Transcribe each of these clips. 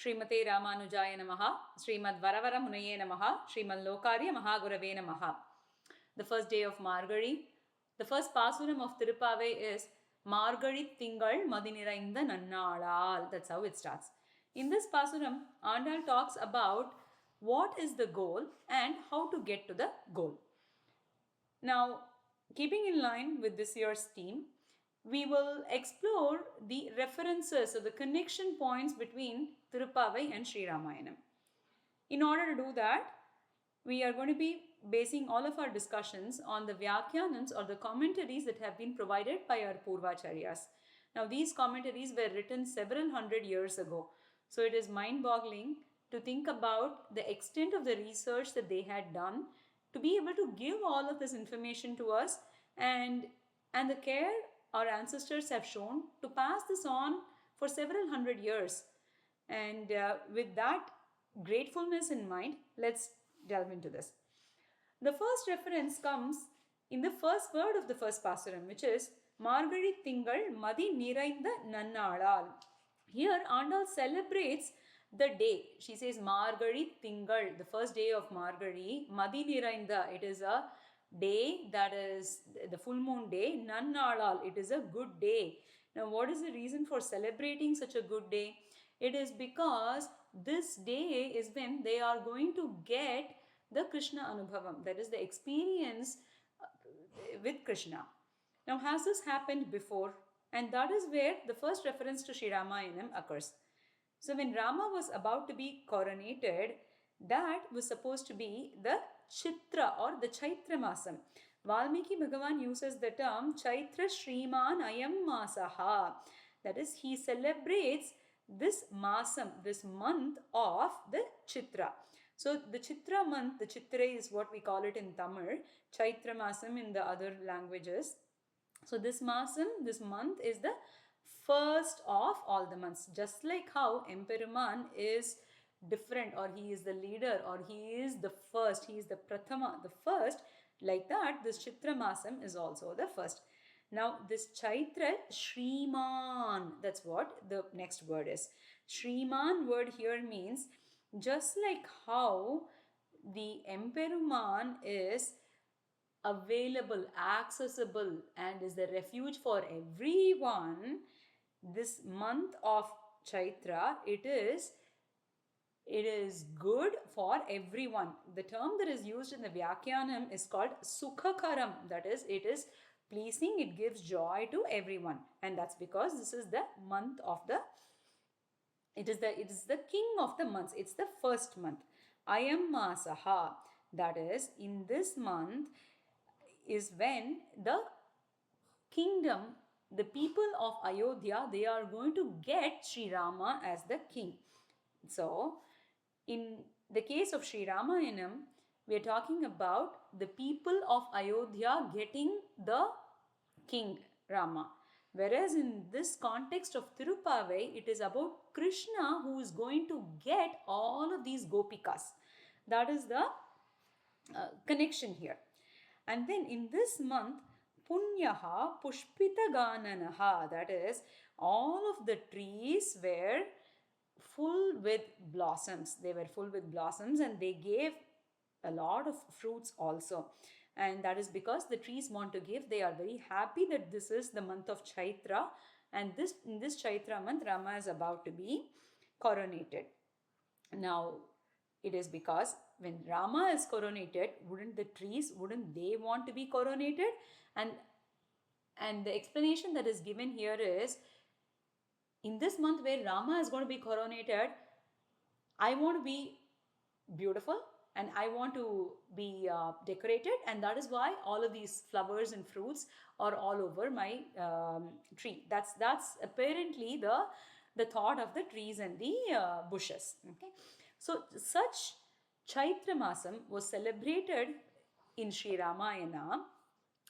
Srimate Ramanujaya Namaha, Srimad Varavara Munaye Namaha, Srimad Lokarya Mahagurave Namaha. The first day of Margari. The first Pasuram of Tirupavai is Margari Tingal Madinirainda Nannalal. That's how it starts. In this Pasuram, Andal talks about what is the goal and how to get to the goal. Now, keeping in line with this year's theme, we will explore the references or the connection points between Tirupavai and Sri Ramayanam. In order to do that, we are going to be basing all of our discussions on the Vyakyanams or the commentaries that have been provided by our Purvacharyas. Now, these commentaries were written several hundred years ago. So, it is mind-boggling to think about the extent of the research that they had done to be able to give all of this information to us and the care our ancestors have shown to pass this on for several hundred years. And with that gratefulness in mind, let's delve into this. The first reference comes in the first word of the first Pasuram, which is Margari Tingal Madi Nirainda Nannalal. Here, Andal celebrates the day. She says Margari Tingal, the first day of Margari, Madi Nirainda. It is a day that is the full moon day. Nannalal, it is a good day. Now, what is the reason for celebrating such a good day? It is because this day is when they are going to get the Krishna Anubhavam, that is the experience with Krishna. Now, has this happened before? And that is where the first reference to Sri Ramayanam occurs. So, when Rama was about to be coronated, that was supposed to be the Chitra or the Chaitra Masam. Valmiki Bhagavan uses the term Chaitra Shriman Ayam Masaha. That is, he celebrates this Masam, this month of the Chitra. So, the Chitra month, the Chitra is what we call it in Tamil, Chaitra Masam in the other languages. So, this Masam, this month is the first of all the months. Just like how Emperuman is different, or he is the leader, or he is the first, he is the Prathama, the first, like that, this Chitra Masam is also the first. Now, this Chaitra, Shriman, that's what the next word is. Shriman word here means just like how the Emperuman is available, accessible, and is the refuge for everyone, this month of Chaitra, it is good for everyone. The term that is used in the Vyakyanam is called Sukhakaram. That is, it is pleasing, it gives joy to everyone. And that's because this is the month of the, it is the king of the months. It's the first month. Ayam Masaha. That is, in this month is when the kingdom, the people of Ayodhya, they are going to get Sri Rama as the king. So, in the case of Sri Ramayanam, we are talking about the people of Ayodhya getting the king Rama. Whereas in this context of Tirupavai, it is about Krishna who is going to get all of these gopikas. That is the connection here. And then in this month, Punyaha Pushpita Gananaha, that is, all of the trees were full with blossoms. They were full with blossoms and they gave a lot of fruits also. And that is because the trees want to give. They are very happy that this is the month of Chaitra. And in this Chaitra month, Rama is about to be coronated. Now, it is because when Rama is coronated, wouldn't they want to be coronated? And the explanation that is given here is, in this month where Rama is going to be coronated, I want to be beautiful and I want to be decorated, and that is why all of these flowers and fruits are all over my tree. That's apparently the thought of the trees and the bushes. Okay, so such Chaitra Masam was celebrated in Sri Ramayana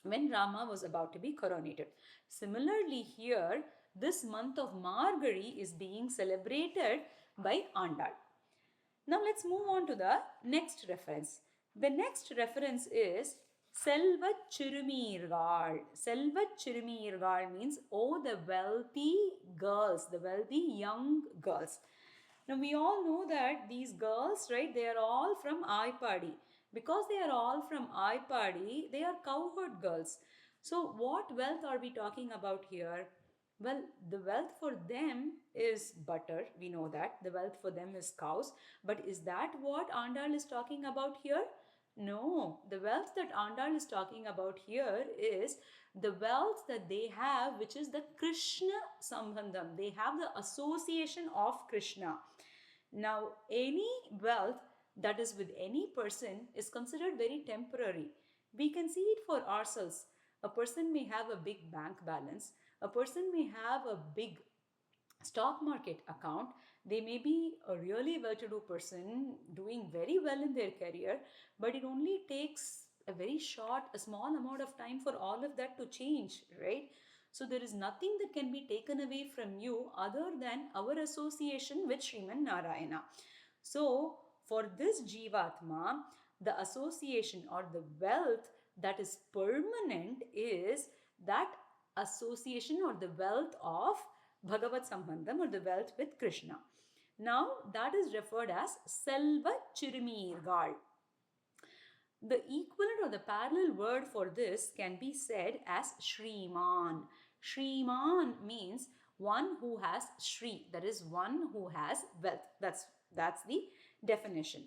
when Rama was about to be coronated. Similarly here, this month of Margari is being celebrated by Andal. Now let's move on to the next reference. The next reference is Selva Chirumirgal. Selva Chirumirgal means, oh, the wealthy girls, the wealthy young girls. Now we all know that these girls, right, they are all from Aipadi. Because they are all from Aipadi, they are cowherd girls. So what wealth are we talking about here? Well, the wealth for them is butter. We know that. The wealth for them is cows. But is that what Andal is talking about here? No. The wealth that Andal is talking about here is the wealth that they have, which is the Krishna Sambandham. They have the association of Krishna. Now, any wealth that is with any person is considered very temporary. We can see it for ourselves. A person may have a big bank balance, a person may have a big stock market account, they may be a really well to do person doing very well in their career, but it only takes a very short, a small amount of time for all of that to change, right? So there is nothing that can be taken away from you other than our association with Sriman Narayana. So for this Jivatma, the association or the wealth that is permanent is that association or the wealth of Bhagavat Sambandham or the wealth with Krishna. Now that is referred as Selva Chirumirgal. The equivalent or the parallel word for this can be said as Shriman. Shriman means one who has Shri, that is one who has wealth. That's the definition.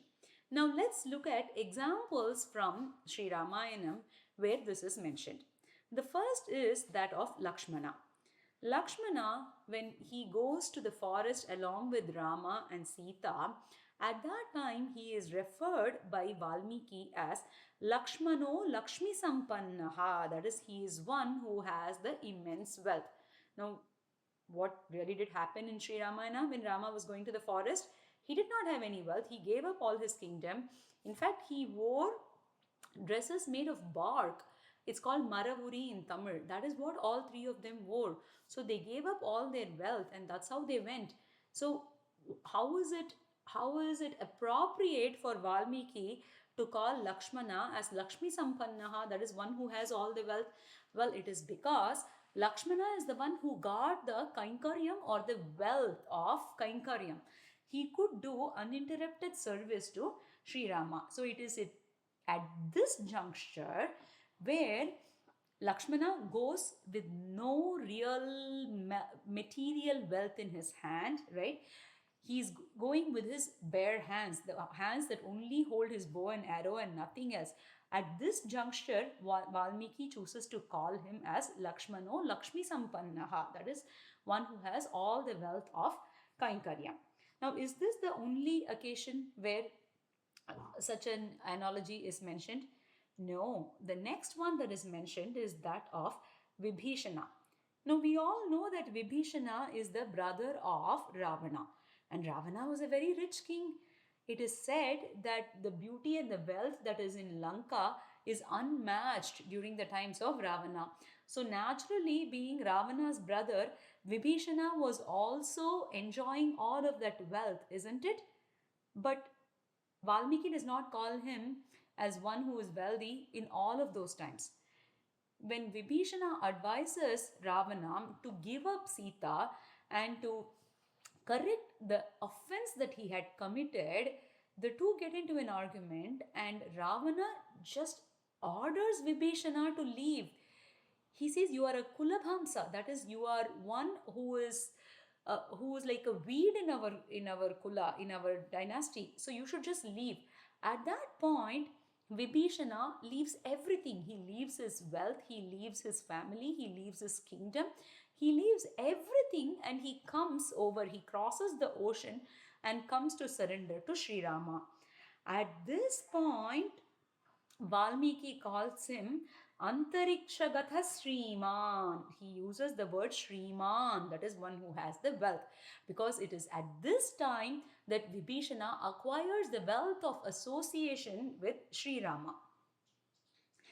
Now let's look at examples from Sri Ramayanam where this is mentioned. The first is that of Lakshmana. Lakshmana, when he goes to the forest along with Rama and Sita, at that time he is referred by Valmiki as Lakshmano Lakshmi Sampannaha, that is, he is one who has the immense wealth. Now, what really did happen in Sri Ramayana when Rama was going to the forest? He did not have any wealth, he gave up all his kingdom. In fact, he wore dresses made of bark. It's called Maravuri in Tamil. That is what all three of them wore. So they gave up all their wealth and that's how they went. So how is it appropriate for Valmiki to call Lakshmana as Lakshmi Sampannaha, that is one who has all the wealth? Well, it is because Lakshmana is the one who got the Kainkaryam or the wealth of Kainkaryam. He could do uninterrupted service to Sri Rama. So it is at this juncture where Lakshmana goes with no real material wealth in his hand, right? He's going with his bare hands, the hands that only hold his bow and arrow and nothing else. At this juncture, Valmiki chooses to call him as Lakshmano Lakshmi Sampannaha, that is, one who has all the wealth of Kainkarya. Now, is this the only occasion where such an analogy is mentioned? No, the next one that is mentioned is that of Vibhishana. Now, we all know that Vibhishana is the brother of Ravana, and Ravana was a very rich king. It is said that the beauty and the wealth that is in Lanka is unmatched during the times of Ravana. So, naturally, being Ravana's brother, Vibhishana was also enjoying all of that wealth, isn't it? But Valmiki does not call him as one who is wealthy in all of those times. When Vibhishana advises Ravana to give up Sita and to correct the offense that he had committed, the two get into an argument and Ravana just orders Vibhishana to leave. He says, you are a Kulabhamsa, that is, you are one who is like a weed in our kula, in our dynasty. So you should just leave. At that point, Vibhishana leaves everything. He leaves his wealth, he leaves his family, he leaves his kingdom, he leaves everything and he comes over, he crosses the ocean and comes to surrender to Sri Rama. At this point, Valmiki calls him Antarikshagatha Sriman. He uses the word Sriman, that is one who has the wealth, because it is at this time that Vibhishana acquires the wealth of association with Sri Rama.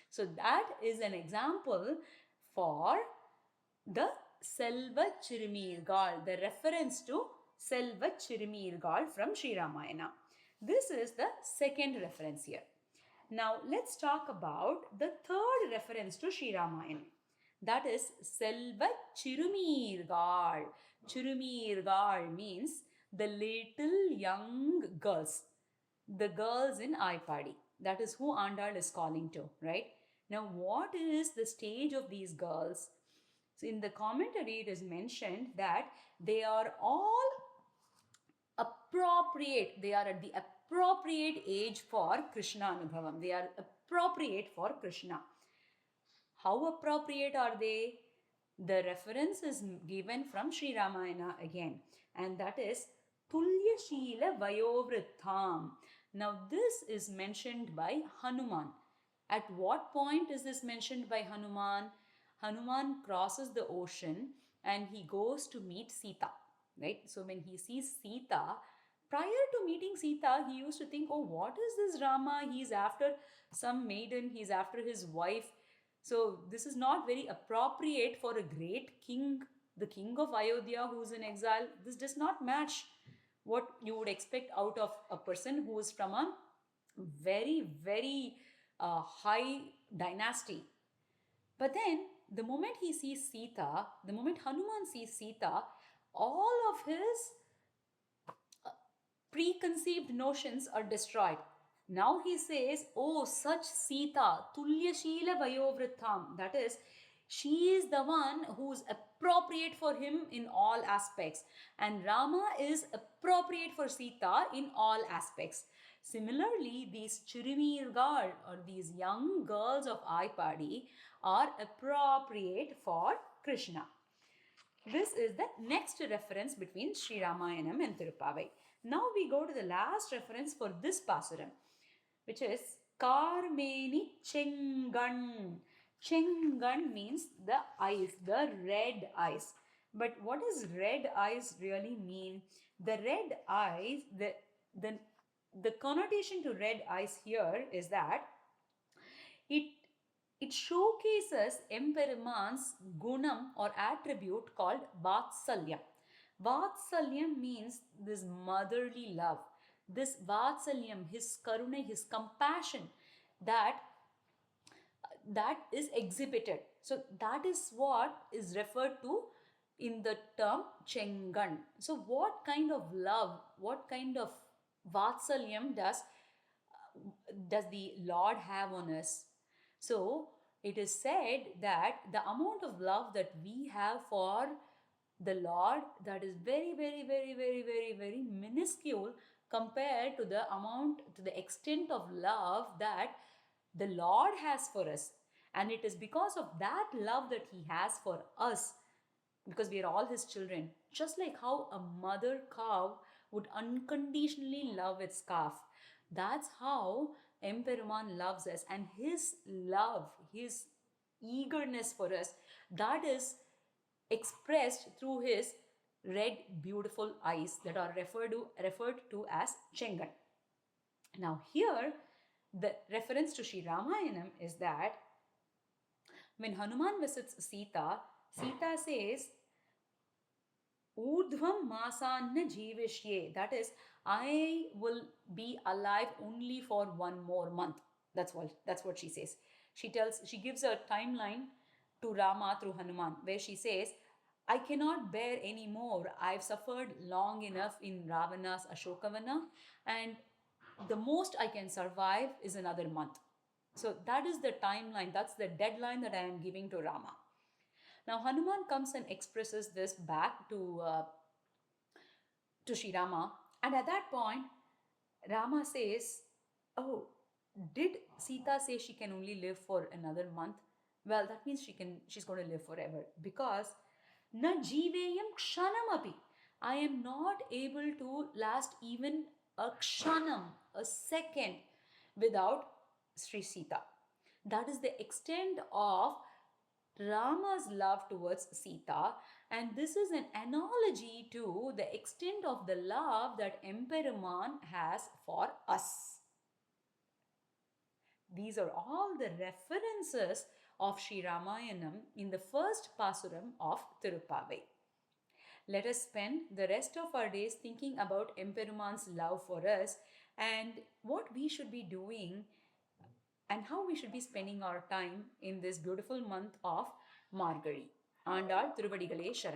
So that is an example for the Selva Chirumirgal, the reference to Selva Chirumirgal from Sri Ramayana. This is the second reference here. Now let's talk about the third reference to Sri Ramayana. That is Selva Chirumirgal. Chirumirgal means the little young girls, the girls in Aipadi. That is who Andal is calling to, right? Now, what is the stage of these girls? So, in the commentary, it is mentioned that they are all appropriate. They are at the appropriate age for Krishna Anubhavam. They are appropriate for Krishna. How appropriate are they? The reference is given from Sri Ramayana again, and that is Tulya Shila Vayovritam. Now, this is mentioned by Hanuman. At what point is this mentioned by Hanuman? Hanuman crosses the ocean and he goes to meet Sita, right? So, when he sees Sita, prior to meeting Sita, he used to think, oh, what is this Rama? He's after some maiden, he's after his wife. So, this is not very appropriate for a great king, the king of Ayodhya who's in exile. This does not match what you would expect out of a person who is from a very, very high dynasty. But then, the moment he sees Sita, the moment Hanuman sees Sita, all of his preconceived notions are destroyed. Now he says, oh, such Sita, Tulya Shila Vayovritam. That is, she is the one who's appropriate for him in all aspects. And Rama is appropriate for Sita in all aspects. Similarly, these Chirumirgal or these young girls of Aipadi are appropriate for Krishna. This is the next reference between Sri Ramayanam and Tirupavai. Now we go to the last reference for this Pasuram, which is Karmeni Chengan. Chengan means the eyes, the red eyes. But what does red eyes really mean? The red eyes, the connotation to red eyes here is that it showcases Emperuman's gunam or attribute called Vatsalyam. Vatsalyam means this motherly love, this Vatsalyam, his karuna, his compassion that is exhibited. So that is what is referred to in the term Chengan. So what kind of love, what kind of Vatsalyam does the Lord have on us? So it is said that the amount of love that we have for the Lord, that is very, very, very, very, very, very minuscule compared to the amount, to the extent of love that the Lord has for us. And it is because of that love that He has for us, because we are all His children. Just like how a mother cow would unconditionally love its calf, that's how Emperuman loves us. And His love, His eagerness for us, that is expressed through His red, beautiful eyes that are referred to as Chengan. Now here, the reference to Sri Ramayanam is that when Hanuman visits Sita, Sita says, Urdhvam masanna jivishye. That is, I will be alive only for one more month. That's what she says. She gives a timeline to Rama through Hanuman, where she says, I cannot bear any more. I've suffered long enough in Ravana's Ashokavana, and the most I can survive is another month. So that is the timeline, that's the deadline that I am giving to Rama. Now Hanuman comes and expresses this back to Sri Rama, and at that point, Rama says, oh, did Sita say she can only live for another month? Well, that means she's going to live forever, because na jiveyam kshanamapi. I am not able to last even a kshanam, a second, without Sri Sita. That is the extent of Rama's love towards Sita, and this is an analogy to the extent of the love that Emperuman has for us. These are all the references of Sri Ramayanam in the first Pasuram of Tirupavai. Let us spend the rest of our days thinking about Emperuman's love for us and what we should be doing and how we should be spending our time in this beautiful month of Margazhi. Andal Tiruvadigalai Sharanam.